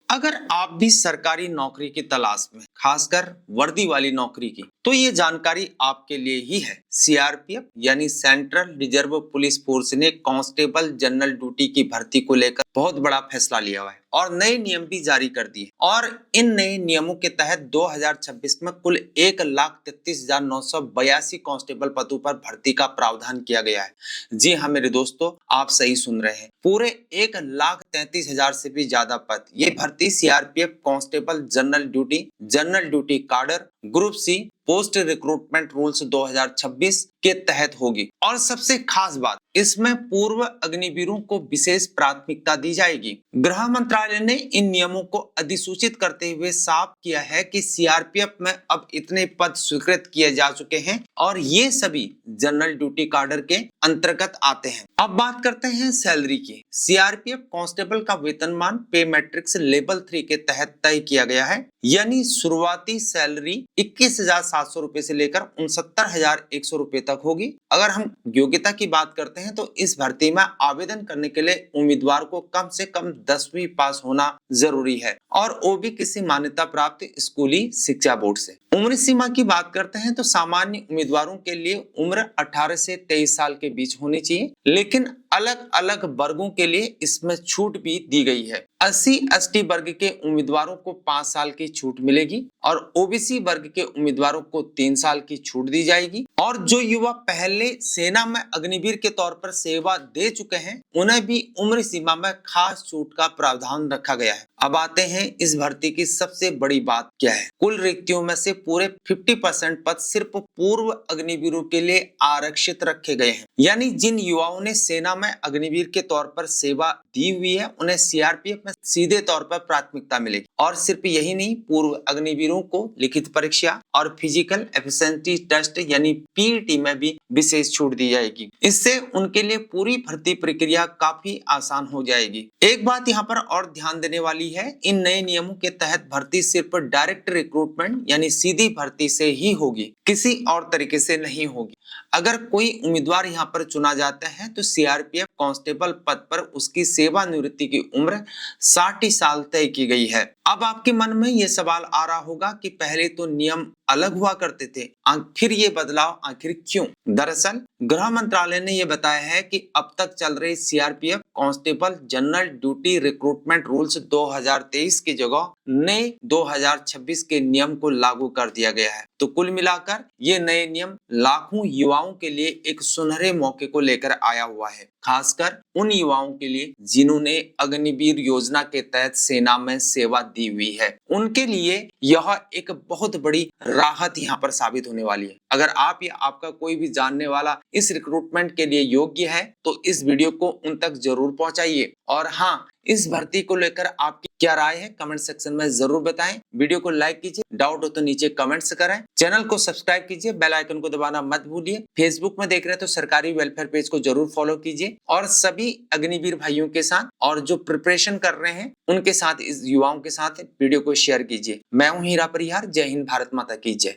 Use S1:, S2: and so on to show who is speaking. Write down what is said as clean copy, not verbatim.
S1: अगर आप भी सरकारी नौकरी की तलाश में, खासकर वर्दी वाली नौकरी की, तो ये जानकारी आपके लिए ही है। सीआरपीएफ यानी सेंट्रल रिजर्व पुलिस फोर्स ने कांस्टेबल जनरल ड्यूटी की भर्ती को लेकर बहुत बड़ा फैसला लिया हुआ है और नए नियम भी जारी कर दिए। और इन नए नियमों के तहत 2026 में कुल 1,33,982 कांस्टेबल पदों पर भर्ती का प्रावधान किया गया है। जी हाँ मेरे दोस्तों, आप सही सुन रहे हैं, पूरे 1,33,000 से भी ज्यादा पद। ये भर्ती CRPF constable general duty cadre group C post recruitment rules 2026 के तहत होगी। और सबसे खास बात, इसमें पूर्व अग्निवीरों को विशेष प्राथमिकता दी जाएगी। गृह मंत्रालय ने इन नियमों को अधिसूचित करते हुए साफ किया है कि सीआरपीएफ में अब इतने पद स्वीकृत किए जा चुके हैं और ये सभी जनरल ड्यूटी काडर के अंतर्गत आते हैं। अब बात करते हैं सैलरी की। सीआरपीएफ कांस्टेबल का वेतनमान पे मैट्रिक्स लेवल 3 के तहत तय किया गया है, यानी शुरुआती सैलरी 21,700 रुपए से लेकर 69,100 रुपए तक होगी। अगर हम योग्यता की बात करते हैं तो इस भर्ती में आवेदन करने के लिए उम्मीदवार को कम से कम 10वीं पास होना जरूरी है और वो भी किसी मान्यता प्राप्त स्कूली शिक्षा बोर्ड से। उम्र सीमा की बात करते हैं तो सामान्य उम्मीदवारों के लिए उम्र 18 से 23 साल के बीच होनी चाहिए, लेकिन अलग अलग वर्गों के लिए इसमें छूट भी दी गई है। SC/ST वर्ग के उम्मीदवारों को 5 साल की छूट मिलेगी और ओबीसी वर्ग के उम्मीदवारों को 3 साल की छूट दी जाएगी। और जो युवा पहले सेना में अग्निवीर के तौर पर सेवा दे चुके हैं, उन्हें भी उम्र सीमा में खास छूट का प्रावधान रखा गया है। अब आते हैं इस भर्ती की सबसे बड़ी बात क्या है। कुल रिक्तियों में से पूरे 50% पद सिर्फ पूर्व अग्निवीरों के लिए आरक्षित रखे गए हैं, यानी जिन युवाओं ने सेना में अग्निवीर के तौर पर सेवा दी हुई है उन्हें सीआरपीएफ में सीधे तौर पर प्राथमिकता मिलेगी। और सिर्फ यही नहीं, पूर्व अग्निवीरों को लिखित परीक्षा और फिजिकल एफिशिएंसी टेस्ट यानी पीईटी में भी विशेष छूट दी जाएगी। इससे उनके लिए पूरी भर्ती प्रक्रिया काफी आसान हो जाएगी। एक बात यहाँ पर और ध्यान देने वाली है, इन नए नियमों के तहत भर्ती सिर्फ डायरेक्ट रिक्रूटमेंट यानी सीधी भर्ती से ही होगी, किसी और तरीके से नहीं होगी। अगर कोई उम्मीदवार यहाँ पर चुना जाता है तो सीआरपीएफ कांस्टेबल पद पर उसकी सेवानिवृत्ति की उम्र 60 साल तय की गई है। अब आपके मन में ये सवाल आ रहा होगा कि पहले तो नियम अलग हुआ करते थे, फिर ये बदलाव आखिर क्यों? दरअसल गृह मंत्रालय ने यह बताया है कि अब तक चल रहे CRPF constable general duty recruitment rules 2023 की जगह नए 2026 के नियम को लागू कर दिया गया है। तो कुल मिलाकर ये नए नियम लाखों युवाओं के लिए एक सुनहरे मौके को लेकर आया हुआ है, खासकर उन युवाओं के लिए जिन्होंने अग्निवीर योजना के तहत सेना में सेवा दी हुई है। उनके लिए यह एक बहुत बड़ी राहत यहाँ पर साबित होने वाली है। अगर आप या आपका कोई भी जानने वाला इस रिक्रूटमेंट के लिए योग्य है तो इस वीडियो को उन तक जरूर पहुंचाइए। और हाँ, इस भर्ती को लेकर आपकी क्या राय है कमेंट सेक्शन में जरूर बताएं। वीडियो को लाइक कीजिए, डाउट हो तो नीचे कमेंट्स करें, चैनल को सब्सक्राइब कीजिए, बेल आइकन को दबाना मत भूलिए। फेसबुक में देख रहे हैं तो सरकारी वेलफेयर पेज को जरूर फॉलो कीजिए और सभी अग्निवीर भाइयों के साथ और जो प्रिपरेशन कर रहे हैं उनके साथ, इस युवाओं के साथ वीडियो को शेयर कीजिए। मैं हूं हीरा परिहार। जय हिंद, भारत माता की जय।